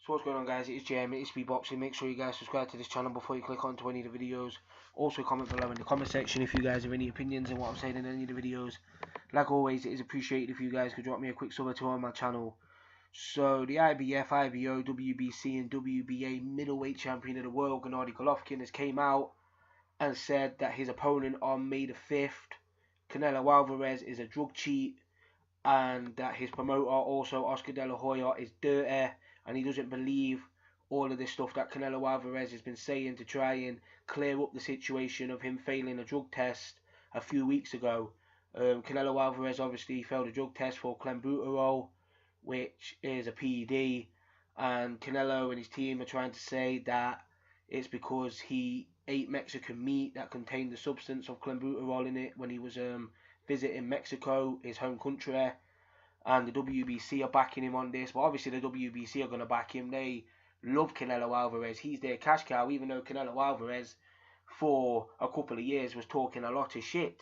So what's going on, guys? It's Jeremy, it's ofsepakboxing. Make sure you guys subscribe to this channel before you click on to any of the videos. Also comment below in the comment section if you guys have any opinions on what I'm saying in any of the videos. Like always, it is appreciated if you guys could drop me a quick sub or two on my channel. So the IBF, IBO, WBC and WBA middleweight champion of the world, Gennady Golovkin, has came out and said that his opponent on May the 5th, Canelo Alvarez, is a drug cheat, and that his promoter, also Oscar De La Hoya, is dirty, and he doesn't believe all of this stuff that Canelo Alvarez has been saying to try and clear up the situation of him failing a drug test a few weeks ago. Canelo Alvarez obviously failed a drug test for clenbuterol, which is a PED, and Canelo and his team are trying to say that it's because he ate Mexican meat that contained the substance of clenbuterol in it when he was visiting Mexico, his home country, and the WBC are backing him on this. But obviously the WBC are going to back him. They love Canelo Alvarez. He's their cash cow, even though Canelo Alvarez for a couple of years was talking a lot of shit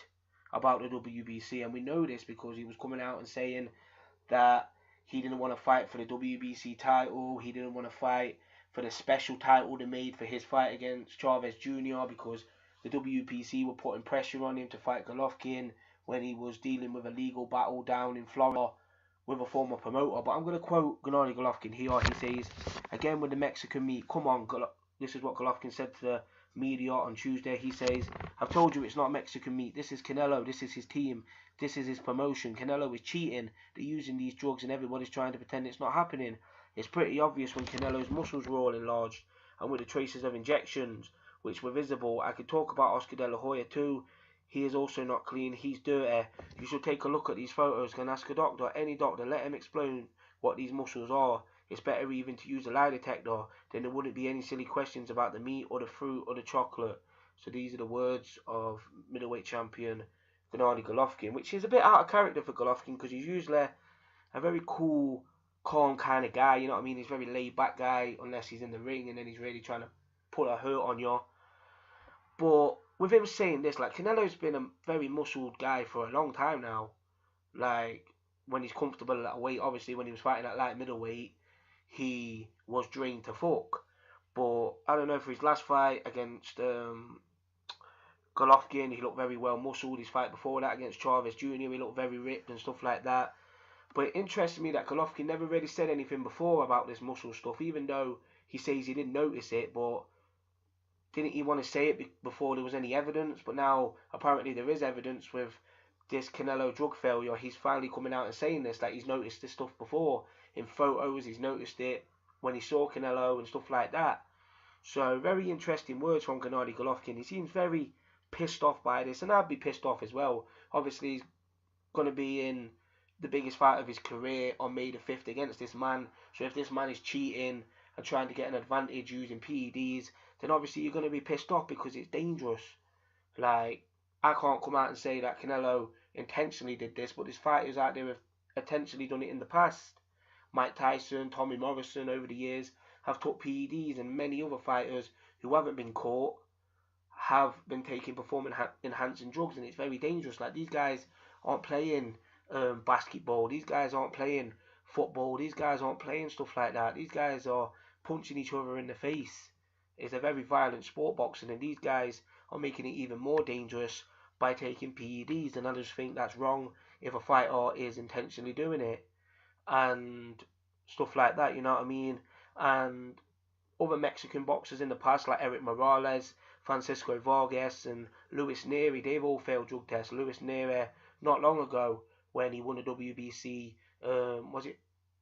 about the WBC, and we know this because he was coming out and saying that he didn't want to fight for the WBC title, he didn't want to fight for the special title they made for his fight against Chavez Jr. because the WBC were putting pressure on him to fight Golovkin when he was dealing with a legal battle down in Florida with a former promoter. But I'm going to quote Gennady Golovkin here. He says, again with the Mexican meat, come on, this is what Golovkin said to the media on Tuesday. He says, I've told you it's not Mexican meat. This is Canelo. This is his team. This is his promotion. Canelo is cheating. They're using these drugs and everybody's trying to pretend it's not happening. It's pretty obvious when Canelo's muscles were all enlarged and with the traces of injections which were visible. I could talk about Oscar De La Hoya too. He is also not clean. He's dirty. You should take a look at these photos and ask a doctor, any doctor, let him explain what these muscles are. It's better even to use a lie detector, then there wouldn't be any silly questions about the meat or the fruit or the chocolate. So these are the words of middleweight champion Gennady Golovkin, which is a bit out of character for Golovkin because he's usually a very cool, calm kind of guy, you know what I mean? He's a very laid back guy unless he's in the ring and then he's really trying to put a hurt on you. But with him saying this, like, Canelo's been a very muscled guy for a long time now. Like, when he's comfortable at that weight, obviously when he was fighting at light middleweight, he was drained to fuck. But I don't know, for his last fight against Golovkin, he looked very well muscled. His fight before that against Chavez Jr., he looked very ripped and stuff like that. But it interests me that Golovkin never really said anything before about this muscle stuff, even though he says he didn't notice it. But didn't he want to say it before there was any evidence? But now apparently there is evidence with this Canelo drug failure. He's finally coming out and saying this, that he's noticed this stuff before in photos. He's noticed it when he saw Canelo and stuff like that. So very interesting words from Gennady Golovkin. He seems very pissed off by this, and I'd be pissed off as well. Obviously he's going to be in the biggest fight of his career on May the 5th against this man. So if this man is cheating and trying to get an advantage using PEDs, then obviously you're going to be pissed off because it's dangerous. Like, I can't come out and say that Canelo intentionally did this, but there's fighters out there have intentionally done it in the past. Mike Tyson, Tommy Morrison over the years have took PEDs, and many other fighters who haven't been caught have been taking performance enhancing drugs, and it's very dangerous. Like, these guys aren't playing basketball, these guys aren't playing football, these guys aren't playing stuff like that. These guys are punching each other in the face. It's a very violent sport, boxing, and these guys are making it even more dangerous by taking PEDs, and I just think that's wrong if a fighter is intentionally doing it and stuff like that, you know what I mean? And other Mexican boxers in the past, like Eric Morales, Francisco Vargas and Luis Neri, they've all failed drug tests. Luis Neri, not long ago, when he won a WBC, was it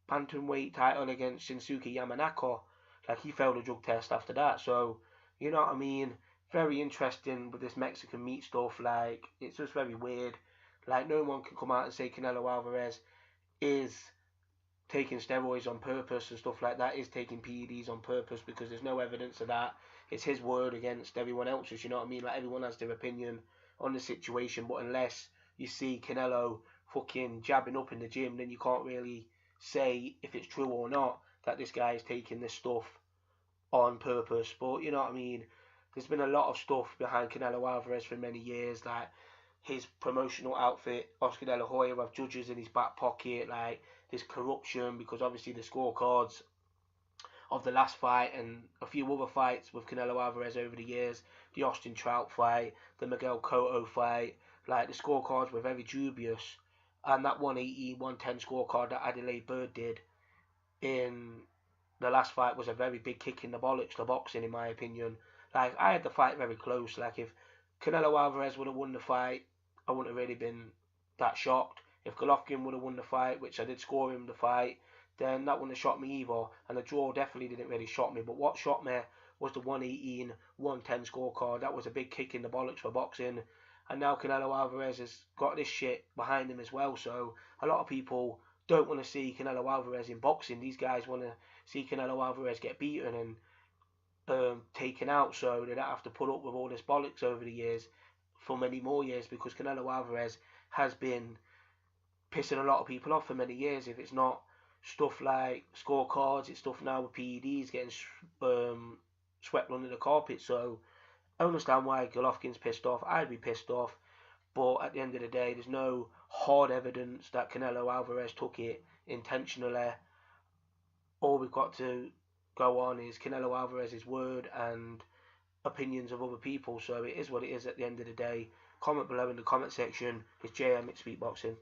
bantamweight title against Shinsuke Yamanaka, like, he failed a drug test after that. So, you know what I mean? Very interesting with this Mexican meat stuff. Like, it's just very weird. Like, no one can come out and say Canelo Alvarez is taking steroids on purpose and stuff like that, is taking PEDs on purpose, because there's no evidence of that. It's his word against everyone else's, you know what I mean? Like, everyone has their opinion on the situation, but unless you see Canelo fucking jabbing up in the gym, then you can't really say if it's true or not that this guy is taking this stuff on purpose. But you know what I mean, there's been a lot of stuff behind Canelo Alvarez for many years, like his promotional outfit, Oscar De La Hoya, have judges in his back pocket, like there's corruption because obviously the scorecards of the last fight and a few other fights with Canelo Alvarez over the years, the Austin Trout fight, the Miguel Cotto fight, like the scorecards were very dubious, and that 180, 110 scorecard that Adelaide Bird did in the last fight was a very big kick in the bollocks to boxing, in my opinion. Like, I had the fight very close. Like, if Canelo Alvarez would have won the fight, I wouldn't have really been that shocked. If Golovkin would have won the fight, which I did score him the fight, then that wouldn't have shocked me either. And the draw definitely didn't really shock me. But what shocked me was the 118, 110 scorecard. That was a big kick in the bollocks for boxing. And now Canelo Alvarez has got this shit behind him as well. So a lot of people don't want to see Canelo Alvarez in boxing. These guys want to see Canelo Alvarez get beaten and taken out, so they don't have to put up with all this bollocks over the years for many more years, because Canelo Alvarez has been pissing a lot of people off for many years. If it's not stuff like scorecards, it's stuff now with PEDs getting swept under the carpet. So I understand why Golovkin's pissed off. I'd be pissed off, but at the end of the day, there's no hard evidence that Canelo Alvarez took it intentionally. All we've got to go on is Canelo Alvarez's word and opinions of other people. So it is what it is at the end of the day. Comment below in the comment section. It's JM, it's Speak Boxing.